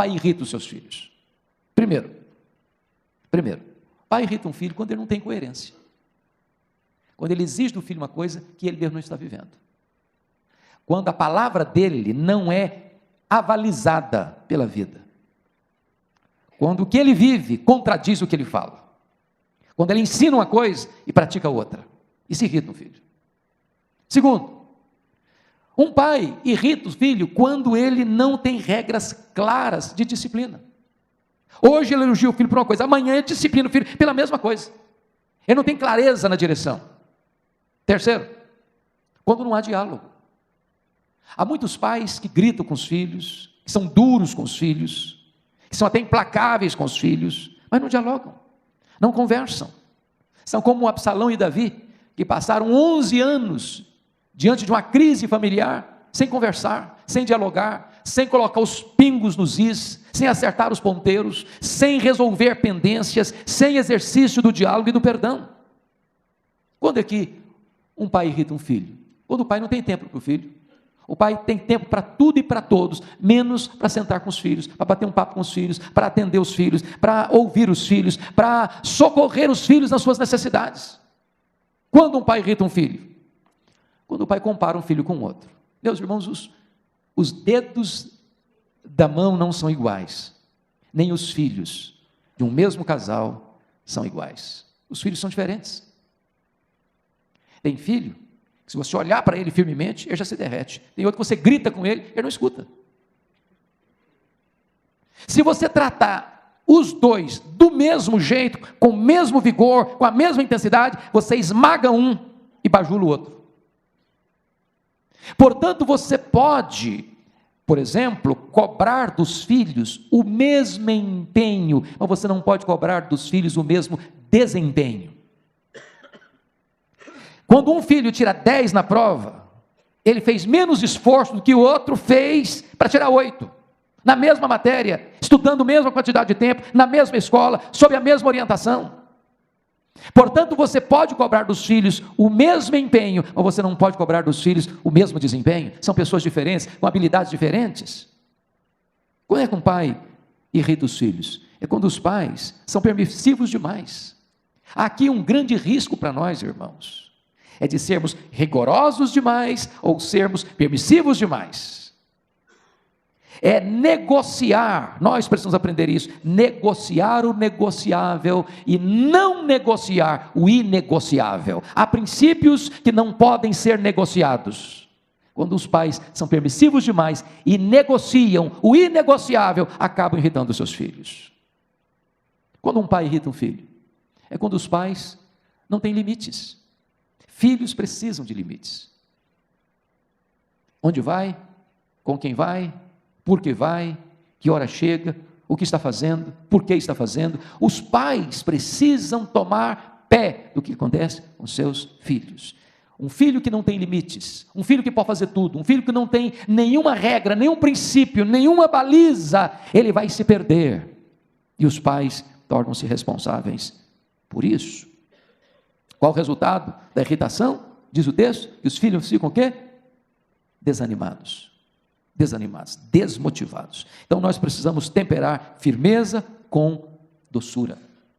pai irrita os seus filhos? Primeiro, pai irrita um filho quando ele não tem coerência. Quando ele exige do filho uma coisa que ele mesmo não está vivendo. Quando a palavra dele não é avalizada pela vida. Quando o que ele vive contradiz o que ele fala. Quando ele ensina uma coisa e pratica outra. Isso irrita um filho. Segundo, um pai irrita o filho quando ele não tem regras claras de disciplina. Hoje ele elogia o filho por uma coisa, amanhã ele disciplina o filho pela mesma coisa. Ele não tem clareza na direção. Terceiro, quando não há diálogo. Há muitos pais que gritam com os filhos, que são duros com os filhos, que são até implacáveis com os filhos, mas não dialogam, não conversam. São como Absalão e Davi, que passaram 11 anos diante de uma crise familiar, sem conversar, sem dialogar, sem colocar os pingos nos is, sem acertar os ponteiros, sem resolver pendências, sem exercício do diálogo e do perdão. Quando é que um pai irrita um filho? Quando o pai não tem tempo para o filho. O pai tem tempo para tudo e para todos, menos para sentar com os filhos, para bater um papo com os filhos, para atender os filhos, para ouvir os filhos, para socorrer os filhos nas suas necessidades. Quando um pai irrita um filho? Quando o pai compara um filho com o outro. Meus irmãos, os dedos da mão não são iguais, nem os filhos de um mesmo casal são iguais. Os filhos são diferentes. Tem filho que se você olhar para ele firmemente, ele já se derrete. Tem outro que você grita com ele, ele não escuta. Se você tratar os dois do mesmo jeito, com o mesmo vigor, com a mesma intensidade, você esmaga um e bajula o outro. Portanto, você pode, por exemplo, cobrar dos filhos o mesmo empenho, mas você não pode cobrar dos filhos o mesmo desempenho. Quando um filho tira 10 na prova, ele fez menos esforço do que o outro fez para tirar 8. Na mesma matéria, estudando a mesma quantidade de tempo, na mesma escola, sob a mesma orientação. Portanto, você pode cobrar dos filhos o mesmo empenho, mas você não pode cobrar dos filhos o mesmo desempenho. São pessoas diferentes, com habilidades diferentes. Quando é que um pai irrita os filhos? É quando os pais são permissivos demais. Há aqui um grande risco para nós, irmãos. É de sermos rigorosos demais ou sermos permissivos demais. É negociar, nós precisamos aprender isso, negociar o negociável e não negociar o inegociável. Há princípios que não podem ser negociados. Quando os pais são permissivos demais e negociam o inegociável, acabam irritando os seus filhos. Quando um pai irrita um filho, é quando os pais não têm limites. Filhos precisam de limites. Onde vai? Com quem vai? Por que vai? Que hora chega? O que está fazendo? Por que está fazendo? Os pais precisam tomar pé do que acontece com seus filhos. Um filho que não tem limites, um filho que pode fazer tudo, um filho que não tem nenhuma regra, nenhum princípio, nenhuma baliza, ele vai se perder. E os pais tornam-se responsáveis por isso. Qual o resultado da irritação? Diz o texto, que os filhos ficam o quê? Desanimados, desmotivados. Então nós precisamos temperar firmeza com doçura.